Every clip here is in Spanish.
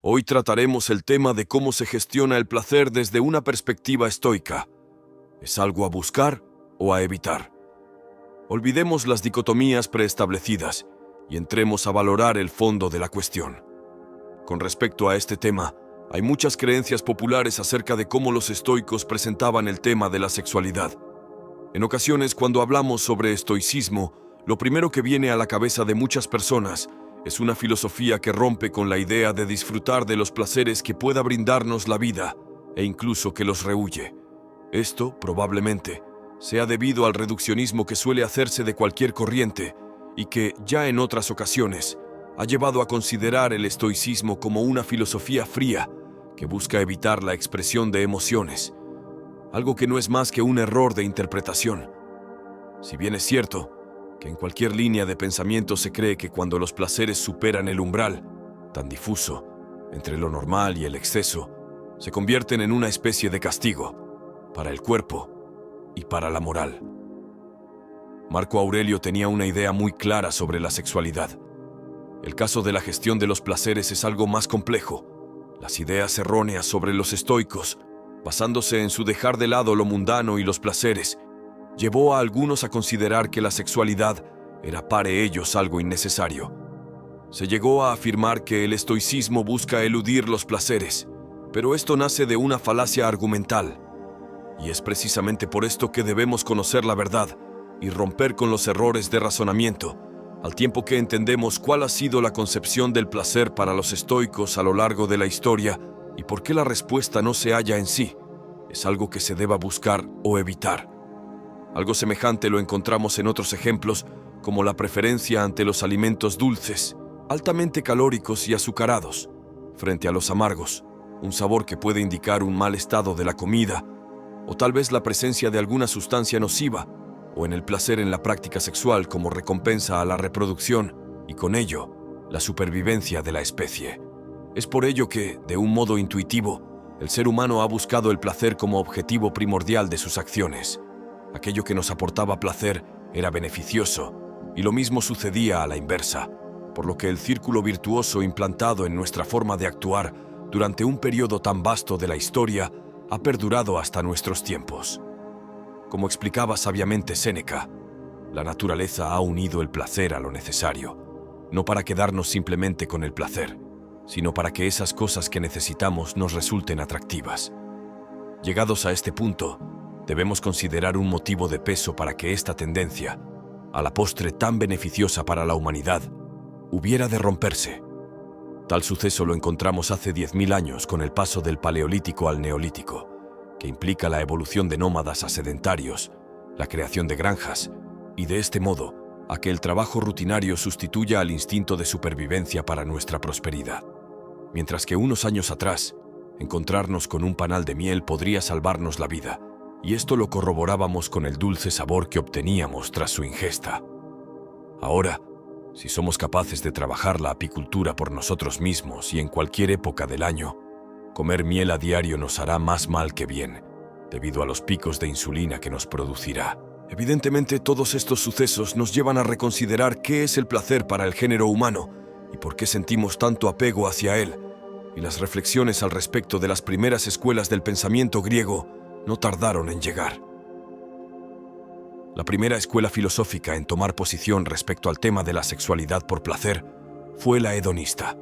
Hoy trataremos el tema de cómo se gestiona el placer desde una perspectiva estoica. ¿Es algo a buscar o a evitar? Olvidemos las dicotomías preestablecidas y entremos a valorar el fondo de la cuestión. Con respecto a este tema, hay muchas creencias populares acerca de cómo los estoicos presentaban el tema de la sexualidad. En ocasiones, cuando hablamos sobre estoicismo, lo primero que viene a la cabeza de muchas personas es una filosofía que rompe con la idea de disfrutar de los placeres que pueda brindarnos la vida e incluso que los rehúye. Esto, probablemente, sea debido al reduccionismo que suele hacerse de cualquier corriente y que, ya en otras ocasiones, ha llevado a considerar el estoicismo como una filosofía fría que busca evitar la expresión de emociones, algo que no es más que un error de interpretación. Si bien es cierto que en cualquier línea de pensamiento se cree que cuando los placeres superan el umbral, tan difuso, entre lo normal y el exceso, se convierten en una especie de castigo, para el cuerpo y para la moral. Marco Aurelio tenía una idea muy clara sobre la sexualidad. El caso de la gestión de los placeres es algo más complejo. Las ideas erróneas sobre los estoicos, basándose en su dejar de lado lo mundano y los placeres, llevó a algunos a considerar que la sexualidad era para ellos algo innecesario. Se llegó a afirmar que el estoicismo busca eludir los placeres, pero esto nace de una falacia argumental. Y es precisamente por esto que debemos conocer la verdad y romper con los errores de razonamiento, al tiempo que entendemos cuál ha sido la concepción del placer para los estoicos a lo largo de la historia y por qué la respuesta no se halla en sí. Es algo que se deba buscar o evitar. Algo semejante lo encontramos en otros ejemplos, como la preferencia ante los alimentos dulces, altamente calóricos y azucarados, frente a los amargos, un sabor que puede indicar un mal estado de la comida, o tal vez la presencia de alguna sustancia nociva, o en el placer en la práctica sexual como recompensa a la reproducción y con ello, la supervivencia de la especie. Es por ello que, de un modo intuitivo, el ser humano ha buscado el placer como objetivo primordial de sus acciones. Aquello que nos aportaba placer era beneficioso, y lo mismo sucedía a la inversa, por lo que el círculo virtuoso implantado en nuestra forma de actuar durante un periodo tan vasto de la historia ha perdurado hasta nuestros tiempos. Como explicaba sabiamente Séneca, la naturaleza ha unido el placer a lo necesario, no para quedarnos simplemente con el placer, sino para que esas cosas que necesitamos nos resulten atractivas. Llegados a este punto, debemos considerar un motivo de peso para que esta tendencia, a la postre tan beneficiosa para la humanidad, hubiera de romperse. Tal suceso lo encontramos hace 10.000 años con el paso del Paleolítico al Neolítico, que implica la evolución de nómadas a sedentarios, la creación de granjas, y de este modo, a que el trabajo rutinario sustituya al instinto de supervivencia para nuestra prosperidad. Mientras que unos años atrás, encontrarnos con un panal de miel podría salvarnos la vida, y esto lo corroborábamos con el dulce sabor que obteníamos tras su ingesta. Ahora, si somos capaces de trabajar la apicultura por nosotros mismos y en cualquier época del año, comer miel a diario nos hará más mal que bien, debido a los picos de insulina que nos producirá. Evidentemente, todos estos sucesos nos llevan a reconsiderar qué es el placer para el género humano y por qué sentimos tanto apego hacia él, y las reflexiones al respecto de las primeras escuelas del pensamiento griego no tardaron en llegar. La primera escuela filosófica en tomar posición respecto al tema de la sexualidad por placer fue la hedonista.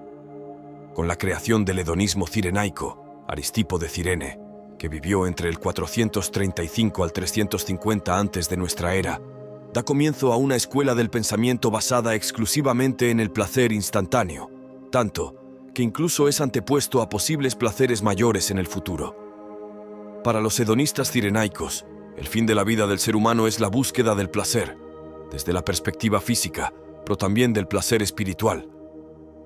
Con la creación del hedonismo cirenaico, Aristipo de Cirene, que vivió entre el 435 al 350 antes de nuestra era, da comienzo a una escuela del pensamiento basada exclusivamente en el placer instantáneo, tanto que incluso es antepuesto a posibles placeres mayores en el futuro. Para los hedonistas cirenaicos, el fin de la vida del ser humano es la búsqueda del placer, desde la perspectiva física, pero también del placer espiritual.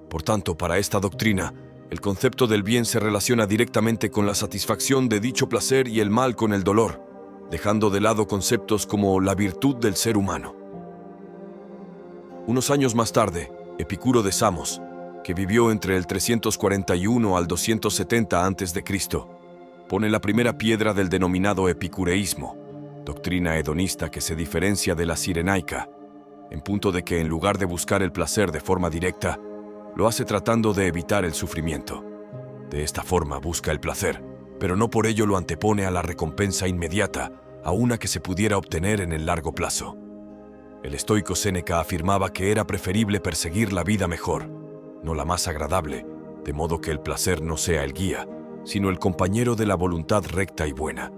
Por tanto, para esta doctrina, el concepto del bien se relaciona directamente con la satisfacción de dicho placer y el mal con el dolor, dejando de lado conceptos como la virtud del ser humano. Unos años más tarde, Epicuro de Samos, que vivió entre el 341 al 270 a.C., pone la primera piedra del denominado epicureísmo, doctrina hedonista que se diferencia de la cirenaica, en punto de que en lugar de buscar el placer de forma directa, lo hace tratando de evitar el sufrimiento. De esta forma busca el placer, pero no por ello lo antepone a la recompensa inmediata, a una que se pudiera obtener en el largo plazo. El estoico Séneca afirmaba que era preferible perseguir la vida mejor, no la más agradable, de modo que el placer no sea el guía, sino el compañero de la voluntad recta y buena,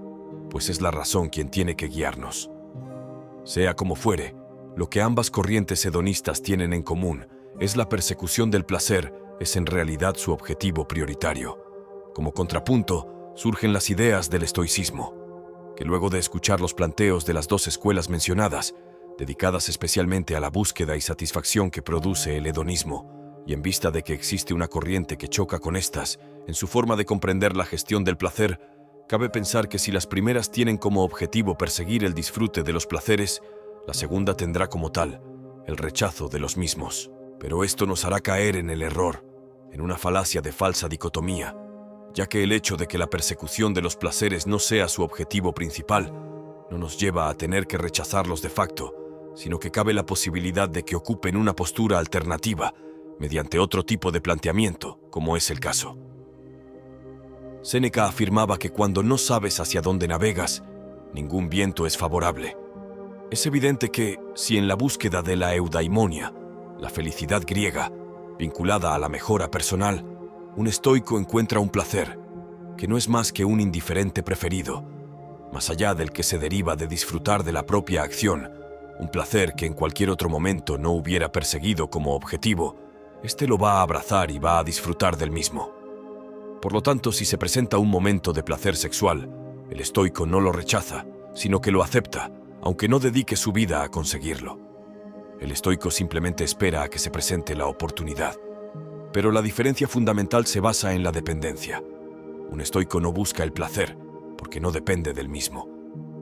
pues es la razón quien tiene que guiarnos. Sea como fuere, lo que ambas corrientes hedonistas tienen en común es la persecución del placer, es en realidad su objetivo prioritario. Como contrapunto, surgen las ideas del estoicismo, que luego de escuchar los planteos de las dos escuelas mencionadas, dedicadas especialmente a la búsqueda y satisfacción que produce el hedonismo, y en vista de que existe una corriente que choca con estas, en su forma de comprender la gestión del placer, cabe pensar que si las primeras tienen como objetivo perseguir el disfrute de los placeres, la segunda tendrá como tal el rechazo de los mismos. Pero esto nos hará caer en el error, en una falacia de falsa dicotomía, ya que el hecho de que la persecución de los placeres no sea su objetivo principal, no nos lleva a tener que rechazarlos de facto, sino que cabe la posibilidad de que ocupen una postura alternativa, mediante otro tipo de planteamiento, como es el caso. Séneca afirmaba que cuando no sabes hacia dónde navegas, ningún viento es favorable. Es evidente que, si en la búsqueda de la eudaimonia, la felicidad griega, vinculada a la mejora personal, un estoico encuentra un placer, que no es más que un indiferente preferido, más allá del que se deriva de disfrutar de la propia acción, un placer que en cualquier otro momento no hubiera perseguido como objetivo, éste lo va a abrazar y va a disfrutar del mismo. Por lo tanto, si se presenta un momento de placer sexual, el estoico no lo rechaza, sino que lo acepta, aunque no dedique su vida a conseguirlo. El estoico simplemente espera a que se presente la oportunidad. Pero la diferencia fundamental se basa en la dependencia. Un estoico no busca el placer, porque no depende del mismo.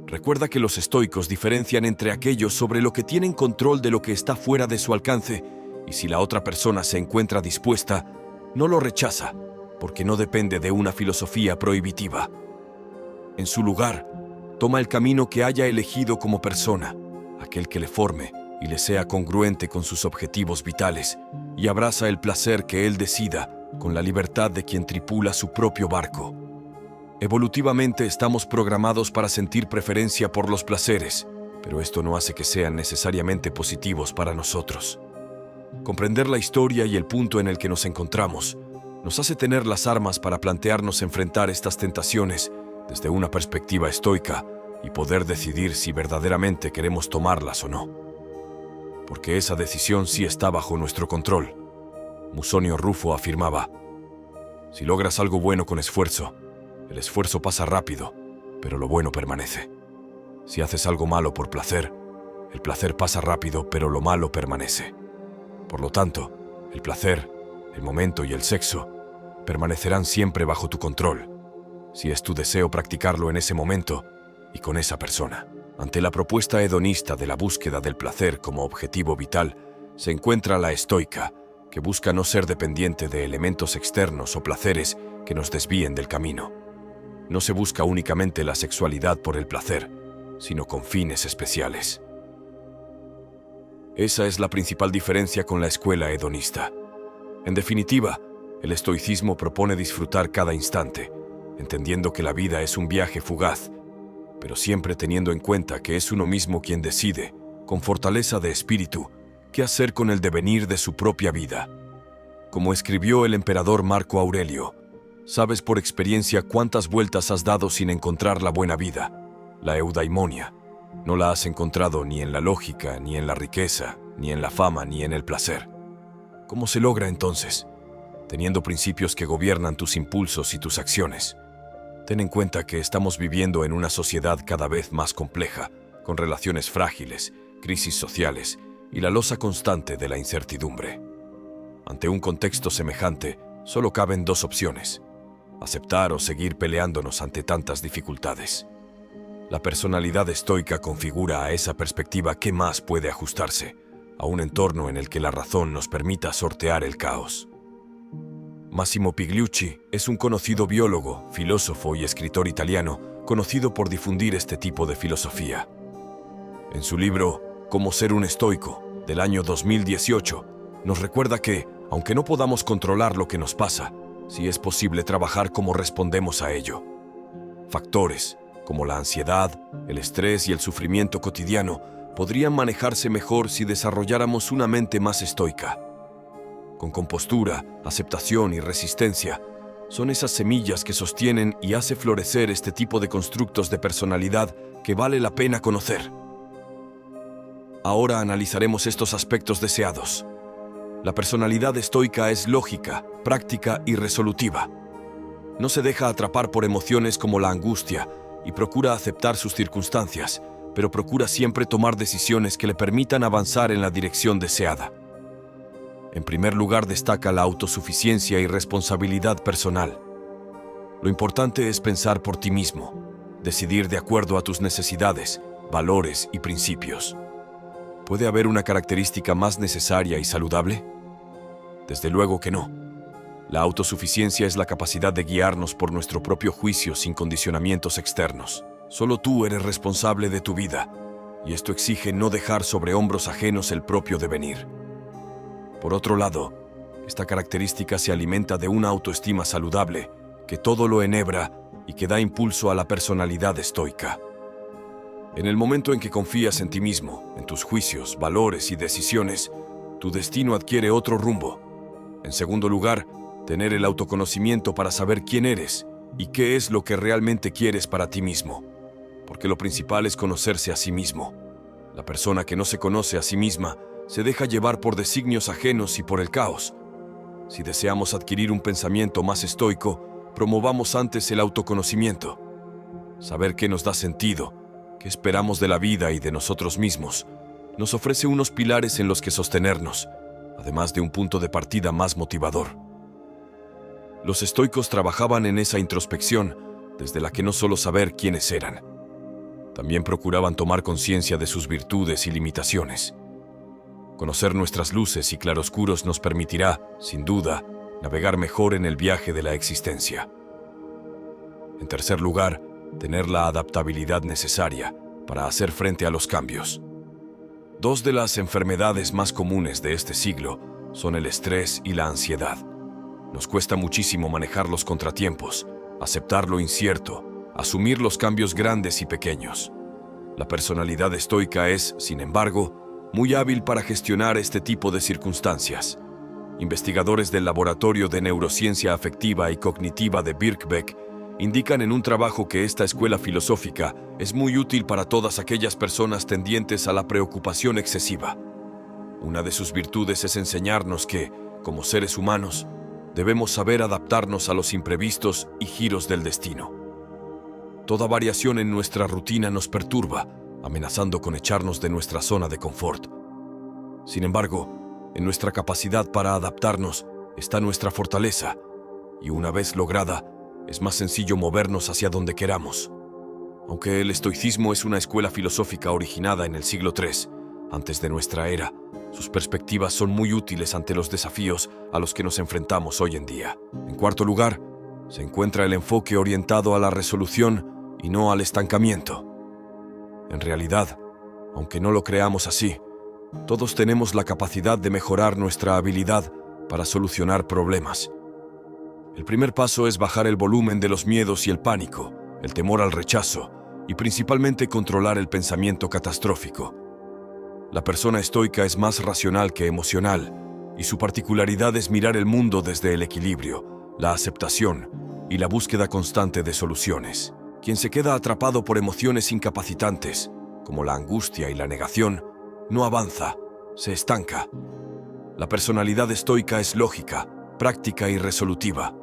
Recuerda que los estoicos diferencian entre aquellos sobre lo que tienen control de lo que está fuera de su alcance, y si la otra persona se encuentra dispuesta, no lo rechaza, porque no depende de una filosofía prohibitiva. En su lugar, toma el camino que haya elegido como persona, aquel que le forme y le sea congruente con sus objetivos vitales, y abraza el placer que él decida, con la libertad de quien tripula su propio barco. Evolutivamente estamos programados para sentir preferencia por los placeres, pero esto no hace que sean necesariamente positivos para nosotros. Comprender la historia y el punto en el que nos encontramos nos hace tener las armas para plantearnos enfrentar estas tentaciones desde una perspectiva estoica y poder decidir si verdaderamente queremos tomarlas o no. Porque esa decisión sí está bajo nuestro control. Musonio Rufo afirmaba: si logras algo bueno con esfuerzo, el esfuerzo pasa rápido, pero lo bueno permanece. Si haces algo malo por placer, el placer pasa rápido, pero lo malo permanece. Por lo tanto, el placer, el momento y el sexo permanecerán siempre bajo tu control, si es tu deseo practicarlo en ese momento y con esa persona. Ante la propuesta hedonista de la búsqueda del placer como objetivo vital, se encuentra la estoica, que busca no ser dependiente de elementos externos o placeres que nos desvíen del camino. No se busca únicamente la sexualidad por el placer, sino con fines especiales. Esa es la principal diferencia con la escuela hedonista. En definitiva, el estoicismo propone disfrutar cada instante, entendiendo que la vida es un viaje fugaz, pero siempre teniendo en cuenta que es uno mismo quien decide, con fortaleza de espíritu, qué hacer con el devenir de su propia vida. Como escribió el emperador Marco Aurelio, sabes por experiencia cuántas vueltas has dado sin encontrar la buena vida, la eudaimonia. No la has encontrado ni en la lógica, ni en la riqueza, ni en la fama, ni en el placer. ¿Cómo se logra entonces? Teniendo principios que gobiernan tus impulsos y tus acciones. Ten en cuenta que estamos viviendo en una sociedad cada vez más compleja, con relaciones frágiles, crisis sociales y la losa constante de la incertidumbre. Ante un contexto semejante, solo caben dos opciones: aceptar o seguir peleándonos ante tantas dificultades. La personalidad estoica configura a esa perspectiva qué más puede ajustarse, a un entorno en el que la razón nos permita sortear el caos. Massimo Pigliucci es un conocido biólogo, filósofo y escritor italiano, conocido por difundir este tipo de filosofía. En su libro Cómo ser un estoico, del año 2018, nos recuerda que, aunque no podamos controlar lo que nos pasa, si es posible trabajar cómo respondemos a ello. Factores como la ansiedad, el estrés y el sufrimiento cotidiano podrían manejarse mejor si desarrolláramos una mente más estoica. Con compostura, aceptación y resistencia, son esas semillas que sostienen y hace florecer este tipo de constructos de personalidad que vale la pena conocer. Ahora analizaremos estos aspectos deseados. La personalidad estoica es lógica, práctica y resolutiva. No se deja atrapar por emociones como la angustia y procura aceptar sus circunstancias, pero procura siempre tomar decisiones que le permitan avanzar en la dirección deseada. En primer lugar destaca la autosuficiencia y responsabilidad personal. Lo importante es pensar por ti mismo, decidir de acuerdo a tus necesidades, valores y principios. ¿Puede haber una característica más necesaria y saludable? Desde luego que no. La autosuficiencia es la capacidad de guiarnos por nuestro propio juicio sin condicionamientos externos. Solo tú eres responsable de tu vida, y esto exige no dejar sobre hombros ajenos el propio devenir. Por otro lado, esta característica se alimenta de una autoestima saludable, que todo lo enhebra y que da impulso a la personalidad estoica. En el momento en que confías en ti mismo, en tus juicios, valores y decisiones, tu destino adquiere otro rumbo. En segundo lugar, tener el autoconocimiento para saber quién eres y qué es lo que realmente quieres para ti mismo. Porque lo principal es conocerse a sí mismo. La persona que no se conoce a sí misma se deja llevar por designios ajenos y por el caos. Si deseamos adquirir un pensamiento más estoico, promovamos antes el autoconocimiento. Saber qué nos da sentido, qué esperamos de la vida y de nosotros mismos, nos ofrece unos pilares en los que sostenernos, además de un punto de partida más motivador. Los estoicos trabajaban en esa introspección, desde la que no solo saber quiénes eran. También procuraban tomar conciencia de sus virtudes y limitaciones. Conocer nuestras luces y claroscuros nos permitirá, sin duda, navegar mejor en el viaje de la existencia. En tercer lugar, tener la adaptabilidad necesaria para hacer frente a los cambios. Dos de las enfermedades más comunes de este siglo son el estrés y la ansiedad. Nos cuesta muchísimo manejar los contratiempos, aceptar lo incierto, asumir los cambios grandes y pequeños. La personalidad estoica es, sin embargo, muy hábil para gestionar este tipo de circunstancias. Investigadores del Laboratorio de Neurociencia Afectiva y Cognitiva de Birkbeck indican en un trabajo que esta escuela filosófica es muy útil para todas aquellas personas tendientes a la preocupación excesiva. Una de sus virtudes es enseñarnos que, como seres humanos, debemos saber adaptarnos a los imprevistos y giros del destino. Toda variación en nuestra rutina nos perturba, amenazando con echarnos de nuestra zona de confort. Sin embargo, en nuestra capacidad para adaptarnos está nuestra fortaleza, y una vez lograda, es más sencillo movernos hacia donde queramos. Aunque el estoicismo es una escuela filosófica originada en el siglo III, antes de nuestra era, sus perspectivas son muy útiles ante los desafíos a los que nos enfrentamos hoy en día. En cuarto lugar, se encuentra el enfoque orientado a la resolución y no al estancamiento. En realidad, aunque no lo creamos así, todos tenemos la capacidad de mejorar nuestra habilidad para solucionar problemas. El primer paso es bajar el volumen de los miedos y el pánico, el temor al rechazo y principalmente controlar el pensamiento catastrófico. La persona estoica es más racional que emocional y su particularidad es mirar el mundo desde el equilibrio, la aceptación y la búsqueda constante de soluciones. Quien se queda atrapado por emociones incapacitantes, como la angustia y la negación, no avanza, se estanca. La personalidad estoica es lógica, práctica y resolutiva.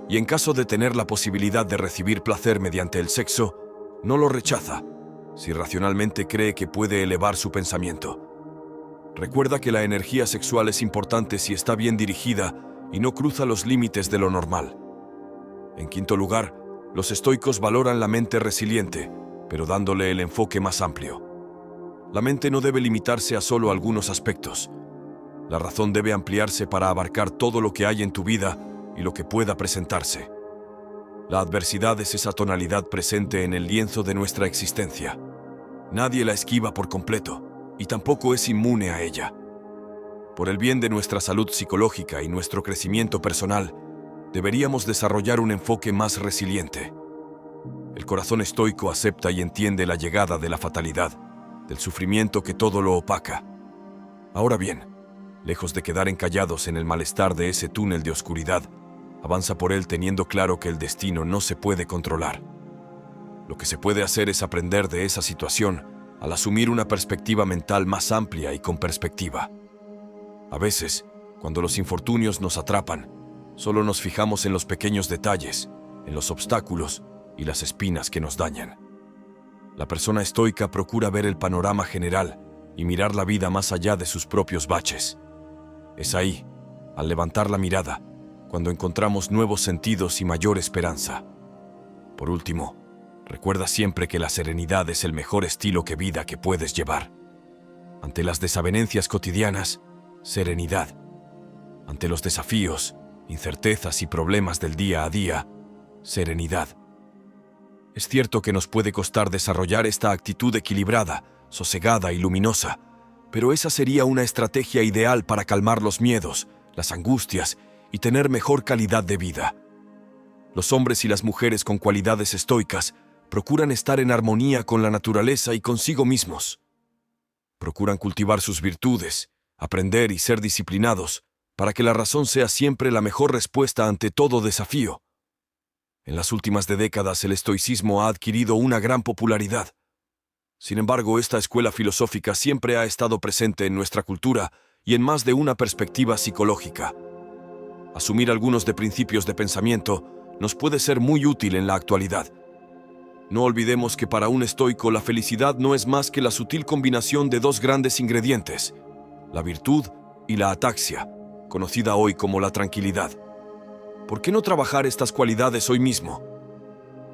Y en caso de tener la posibilidad de recibir placer mediante el sexo, no lo rechaza, si racionalmente cree que puede elevar su pensamiento. Recuerda que la energía sexual es importante si está bien dirigida y no cruza los límites de lo normal. En quinto lugar, los estoicos valoran la mente resiliente, pero dándole el enfoque más amplio. La mente no debe limitarse a solo algunos aspectos. La razón debe ampliarse para abarcar todo lo que hay en tu vida y lo que pueda presentarse. La adversidad es esa tonalidad presente en el lienzo de nuestra existencia. Nadie la esquiva por completo, y tampoco es inmune a ella. Por el bien de nuestra salud psicológica y nuestro crecimiento personal, deberíamos desarrollar un enfoque más resiliente. El corazón estoico acepta y entiende la llegada de la fatalidad, del sufrimiento que todo lo opaca. Ahora bien, lejos de quedar encallados en el malestar de ese túnel de oscuridad, avanza por él teniendo claro que el destino no se puede controlar. Lo que se puede hacer es aprender de esa situación al asumir una perspectiva mental más amplia y con perspectiva. A veces, cuando los infortunios nos atrapan, solo nos fijamos en los pequeños detalles, en los obstáculos y las espinas que nos dañan. La persona estoica procura ver el panorama general y mirar la vida más allá de sus propios baches. Es ahí, al levantar la mirada, cuando encontramos nuevos sentidos y mayor esperanza. Por último, recuerda siempre que la serenidad es el mejor estilo de vida que puedes llevar. Ante las desavenencias cotidianas, serenidad. Ante los desafíos, incertezas y problemas del día a día, serenidad. Es cierto que nos puede costar desarrollar esta actitud equilibrada, sosegada y luminosa, pero esa sería una estrategia ideal para calmar los miedos, las angustias y tener mejor calidad de vida. Los hombres y las mujeres con cualidades estoicas procuran estar en armonía con la naturaleza y consigo mismos. Procuran cultivar sus virtudes, aprender y ser disciplinados, para que la razón sea siempre la mejor respuesta ante todo desafío. En las últimas décadas el estoicismo ha adquirido una gran popularidad. Sin embargo, esta escuela filosófica siempre ha estado presente en nuestra cultura y en más de una perspectiva psicológica. Asumir algunos de principios de pensamiento nos puede ser muy útil en la actualidad. No olvidemos que para un estoico la felicidad no es más que la sutil combinación de dos grandes ingredientes, la virtud y la ataxia, conocida hoy como la tranquilidad. ¿Por qué no trabajar estas cualidades hoy mismo?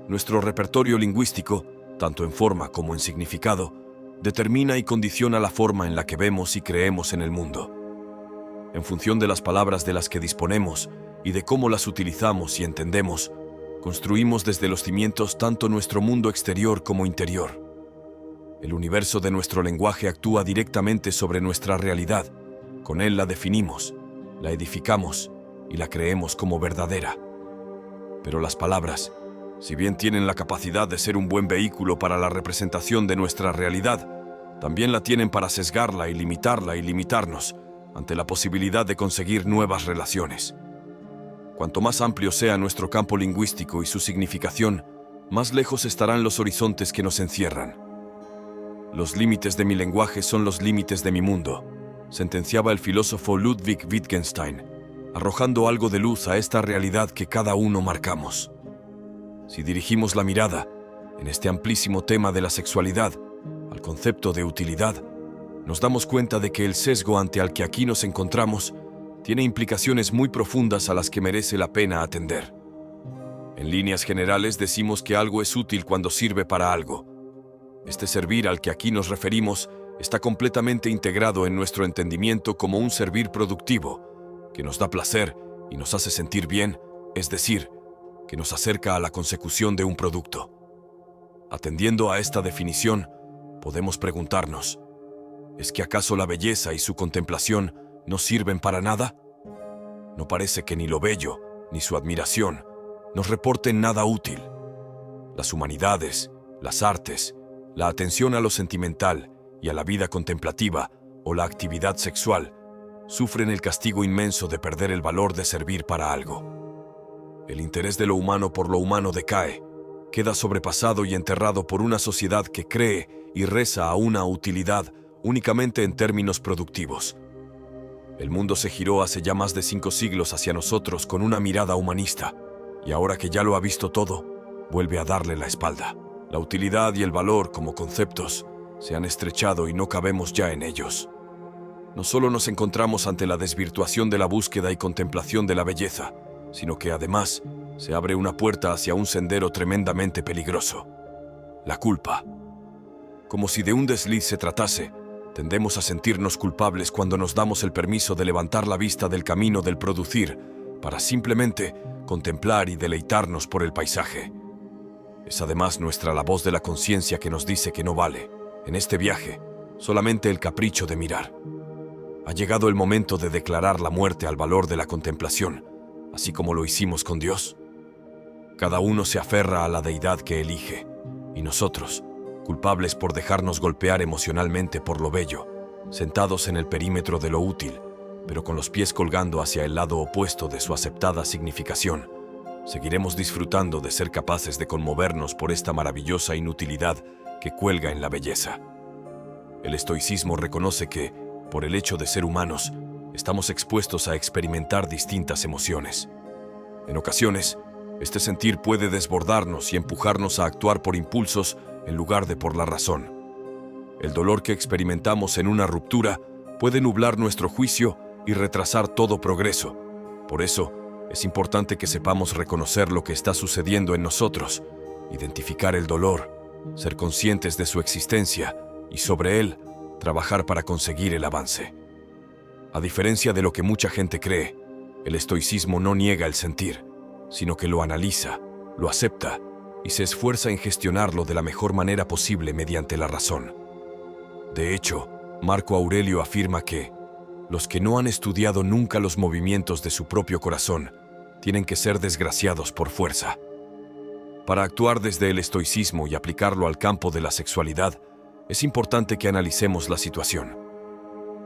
Nuestro repertorio lingüístico, tanto en forma como en significado, determina y condiciona la forma en la que vemos y creemos en el mundo. En función de las palabras de las que disponemos y de cómo las utilizamos y entendemos, construimos desde los cimientos tanto nuestro mundo exterior como interior. El universo de nuestro lenguaje actúa directamente sobre nuestra realidad. Con él la definimos, la edificamos y la creemos como verdadera. Pero las palabras, si bien tienen la capacidad de ser un buen vehículo para la representación de nuestra realidad, también la tienen para sesgarla y limitarnos ante la posibilidad de conseguir nuevas relaciones. Cuanto más amplio sea nuestro campo lingüístico y su significación, más lejos estarán los horizontes que nos encierran. Los límites de mi lenguaje son los límites de mi mundo, sentenciaba el filósofo Ludwig Wittgenstein, arrojando algo de luz a esta realidad que cada uno marcamos. Si dirigimos la mirada, en este amplísimo tema de la sexualidad, al concepto de utilidad, nos damos cuenta de que el sesgo ante el que aquí nos encontramos tiene implicaciones muy profundas a las que merece la pena atender. En líneas generales decimos que algo es útil cuando sirve para algo. Este servir al que aquí nos referimos está completamente integrado en nuestro entendimiento como un servir productivo, que nos da placer y nos hace sentir bien, es decir, que nos acerca a la consecución de un producto. Atendiendo a esta definición, podemos preguntarnos, ¿es que acaso la belleza y su contemplación no sirven para nada? No parece que ni lo bello, ni su admiración, nos reporten nada útil. Las humanidades, las artes, la atención a lo sentimental y a la vida contemplativa o la actividad sexual sufren el castigo inmenso de perder el valor de servir para algo. El interés de lo humano por lo humano decae, queda sobrepasado y enterrado por una sociedad que cree y reza a una utilidad únicamente en términos productivos. El mundo se giró hace ya más de 5 siglos hacia nosotros con una mirada humanista, y ahora que ya lo ha visto todo, vuelve a darle la espalda. La utilidad y el valor como conceptos se han estrechado y no cabemos ya en ellos. No solo nos encontramos ante la desvirtuación de la búsqueda y contemplación de la belleza, sino que además se abre una puerta hacia un sendero tremendamente peligroso: la culpa. Como si de un desliz se tratase, tendemos a sentirnos culpables cuando nos damos el permiso de levantar la vista del camino del producir para simplemente contemplar y deleitarnos por el paisaje. Es además nuestra la voz de la conciencia que nos dice que no vale, en este viaje, solamente el capricho de mirar. Ha llegado el momento de declarar la muerte al valor de la contemplación, así como lo hicimos con Dios? Cada uno se aferra a la deidad que elige, y nosotros, culpables por dejarnos golpear emocionalmente por lo bello, sentados en el perímetro de lo útil, pero con los pies colgando hacia el lado opuesto de su aceptada significación, seguiremos disfrutando de ser capaces de conmovernos por esta maravillosa inutilidad que cuelga en la belleza. El estoicismo reconoce que, por el hecho de ser humanos, estamos expuestos a experimentar distintas emociones. En ocasiones, este sentir puede desbordarnos y empujarnos a actuar por impulsos en lugar de por la razón. El dolor que experimentamos en una ruptura puede nublar nuestro juicio y retrasar todo progreso. Por eso, es importante que sepamos reconocer lo que está sucediendo en nosotros, identificar el dolor, ser conscientes de su existencia y sobre él, trabajar para conseguir el avance. A diferencia de lo que mucha gente cree, el estoicismo no niega el sentir, sino que lo analiza, lo acepta y se esfuerza en gestionarlo de la mejor manera posible mediante la razón. De hecho, Marco Aurelio afirma que los que no han estudiado nunca los movimientos de su propio corazón tienen que ser desgraciados por fuerza. Para actuar desde el estoicismo y aplicarlo al campo de la sexualidad, es importante que analicemos la situación.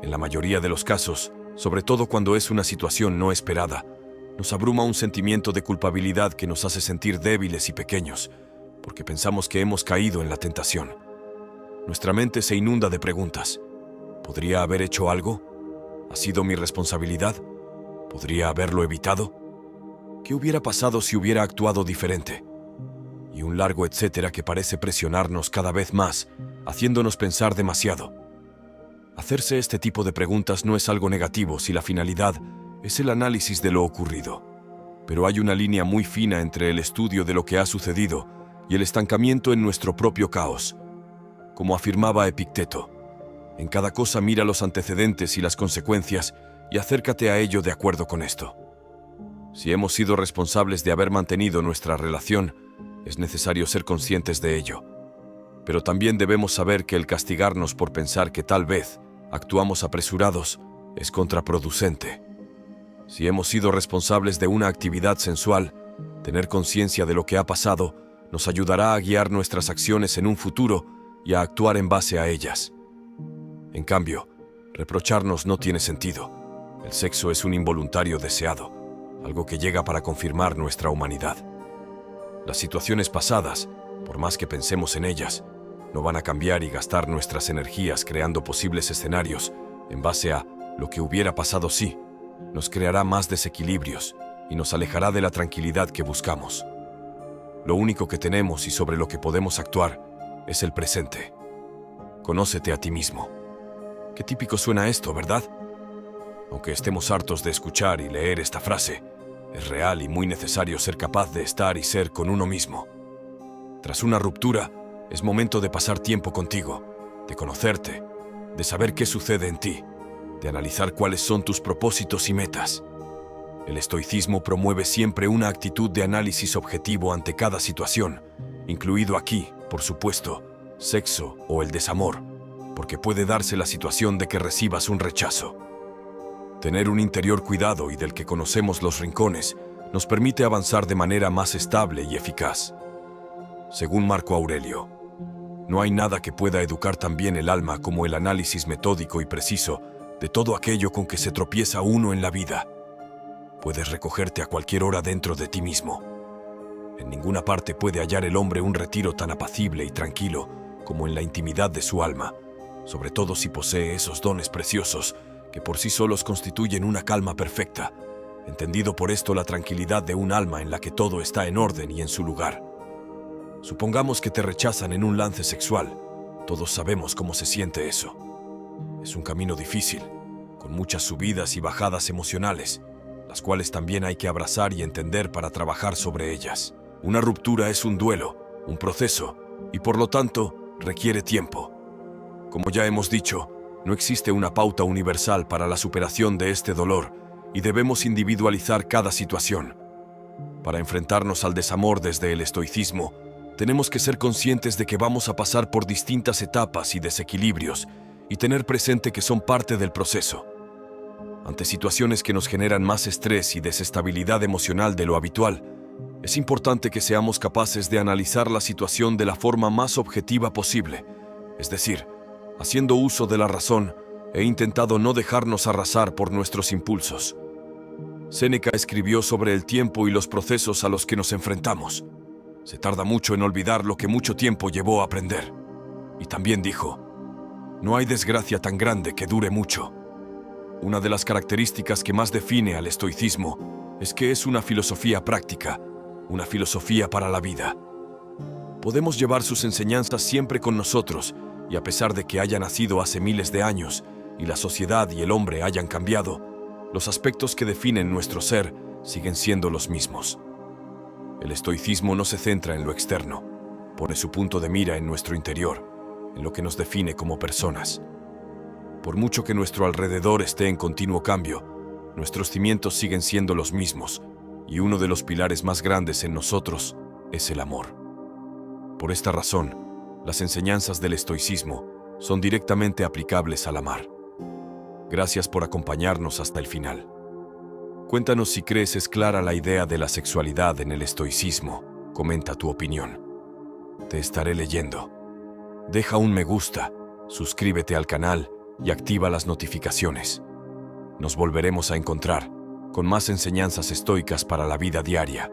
En la mayoría de los casos, sobre todo cuando es una situación no esperada, nos abruma un sentimiento de culpabilidad que nos hace sentir débiles y pequeños, porque pensamos que hemos caído en la tentación. Nuestra mente se inunda de preguntas. ¿Podría haber hecho algo? ¿Ha sido mi responsabilidad? ¿Podría haberlo evitado? ¿Qué hubiera pasado si hubiera actuado diferente? Y un largo etcétera que parece presionarnos cada vez más, haciéndonos pensar demasiado. Hacerse este tipo de preguntas no es algo negativo si la finalidad es el análisis de lo ocurrido. Pero hay una línea muy fina entre el estudio de lo que ha sucedido y el estancamiento en nuestro propio caos. Como afirmaba Epicteto, en cada cosa mira los antecedentes y las consecuencias y acércate a ello de acuerdo con esto. Si hemos sido responsables de haber mantenido nuestra relación, es necesario ser conscientes de ello. Pero también debemos saber que el castigarnos por pensar que tal vez actuamos apresurados es contraproducente. Si hemos sido responsables de una actividad sensual, tener conciencia de lo que ha pasado nos ayudará a guiar nuestras acciones en un futuro y a actuar en base a ellas. En cambio, reprocharnos no tiene sentido. El sexo es un involuntario deseado, algo que llega para confirmar nuestra humanidad. Las situaciones pasadas, por más que pensemos en ellas, no van a cambiar y gastar nuestras energías creando posibles escenarios en base a lo que hubiera pasado si, nos creará más desequilibrios y nos alejará de la tranquilidad que buscamos. Lo único que tenemos y sobre lo que podemos actuar es el presente. Conócete a ti mismo. Qué típico suena esto, ¿verdad? Aunque estemos hartos de escuchar y leer esta frase, es real y muy necesario ser capaz de estar y ser con uno mismo. Tras una ruptura, es momento de pasar tiempo contigo, de conocerte, de saber qué sucede en ti, de analizar cuáles son tus propósitos y metas. El estoicismo promueve siempre una actitud de análisis objetivo ante cada situación, incluido aquí, por supuesto, sexo o el desamor, porque puede darse la situación de que recibas un rechazo. Tener un interior cuidado y del que conocemos los rincones nos permite avanzar de manera más estable y eficaz. Según Marco Aurelio, no hay nada que pueda educar tan bien el alma como el análisis metódico y preciso de todo aquello con que se tropieza uno en la vida. Puedes recogerte a cualquier hora dentro de ti mismo. En ninguna parte puede hallar el hombre un retiro tan apacible y tranquilo como en la intimidad de su alma, sobre todo si posee esos dones preciosos que por sí solos constituyen una calma perfecta, entendido por esto la tranquilidad de un alma en la que todo está en orden y en su lugar. Supongamos que te rechazan en un lance sexual. Todos sabemos cómo se siente eso. Es un camino difícil, con muchas subidas y bajadas emocionales, las cuales también hay que abrazar y entender para trabajar sobre ellas. Una ruptura es un duelo, un proceso, y por lo tanto requiere tiempo. Como ya hemos dicho, no existe una pauta universal para la superación de este dolor y debemos individualizar cada situación. Para enfrentarnos al desamor desde el estoicismo, tenemos que ser conscientes de que vamos a pasar por distintas etapas y desequilibrios y tener presente que son parte del proceso. Ante situaciones que nos generan más estrés y desestabilidad emocional de lo habitual, es importante que seamos capaces de analizar la situación de la forma más objetiva posible, es decir, haciendo uso de la razón e intentando no dejarnos arrasar por nuestros impulsos. Séneca escribió sobre el tiempo y los procesos a los que nos enfrentamos. Se tarda mucho en olvidar lo que mucho tiempo llevó a aprender. Y también dijo, no hay desgracia tan grande que dure mucho. Una de las características que más define al estoicismo es que es una filosofía práctica, una filosofía para la vida. Podemos llevar sus enseñanzas siempre con nosotros, y a pesar de que haya nacido hace miles de años y la sociedad y el hombre hayan cambiado, los aspectos que definen nuestro ser siguen siendo los mismos. El estoicismo no se centra en lo externo, pone su punto de mira en nuestro interior, en lo que nos define como personas. Por mucho que nuestro alrededor esté en continuo cambio, nuestros cimientos siguen siendo los mismos, y uno de los pilares más grandes en nosotros es el amor. Por esta razón, las enseñanzas del estoicismo son directamente aplicables al amar. Gracias por acompañarnos hasta el final. Cuéntanos si crees es clara la idea de la sexualidad en el estoicismo. Comenta tu opinión. Te estaré leyendo. Deja un me gusta, suscríbete al canal y activa las notificaciones. Nos volveremos a encontrar con más enseñanzas estoicas para la vida diaria.